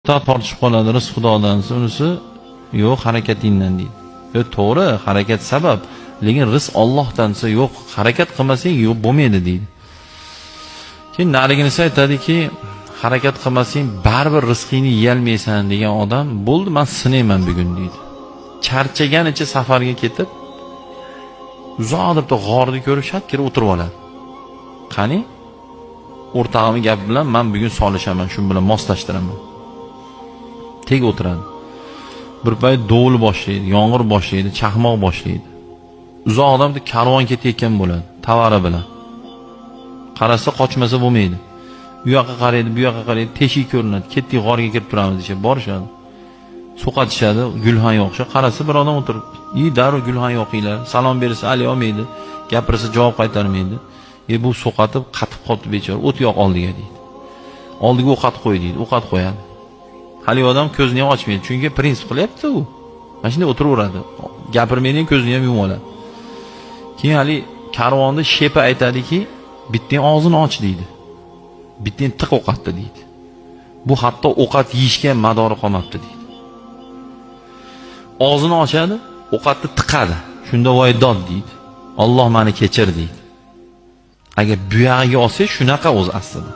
Bitta tortishib qoladi, rizq Xudodan, unisi yo'q harakatingdan deydi. Yo to'g'ri, harakat sabab, lekin rizq Allohdan desa yo'q, harakat qilmasang yo'q bo'lmaydi deydi. Keyin nariginisi aytadiki, harakat qilmasang baribir rizqingni yeyolmaysan degan odam, bo'ldi men sinayman bugun deydi. Charchaganicha safarga ketib, uzoq deb g'orni ko'rib shat kirib o'tirib oladi. Qani? O'rtog'imning gapi bilan men bugun solishaman, shu bilan moslashtiraman. Teg o'tiradi. Bir payt dovul boshlaydi, yomg'ir boshlaydi, chaqmoq boshlaydi. Uzoqdan bir karvon ketayotgan bo'ladi, tovari bilan. Qarasa qochmasa bo'lmaydi. Bu yoqqa qaraydi, bu yoqqa qaraydi, teshik ko'rinadi. Ketdik g'orga kirib turamiz desa, borishadi. So'qatishadi, gulxon yoqsa, qarasa bir odam o'tiribdi. Darrov gulxon yoqinglar, salom bersa ali olmaydi, gapirsa javob qaytarmaydi. Bu so'qatib, qatib qoldi bechora, o't yoq oldiga deydi. Oldiga o'qat qo'y deydi, o'qat qo'yadi. Hali odam ko'zini ham ochmaydi, chunki prinsip qilyapti u. Mana shunday o'tiraveradi. Gapirmaydigan ko'zini ham yumib oladi. Keyin hali karvonda shepa aytadiki, bitning og'zini och deydi. Bitning tiq o'qatdi deydi. Bu hatto o'qat yeyishga madori qolmabdi deydi. Og'zini ochadi, o'qatni tiqadi. Shunda voy dod deydi. Alloh meni kechir deydi. Agar bu yog'iga olsa shunaqa o'z aslida.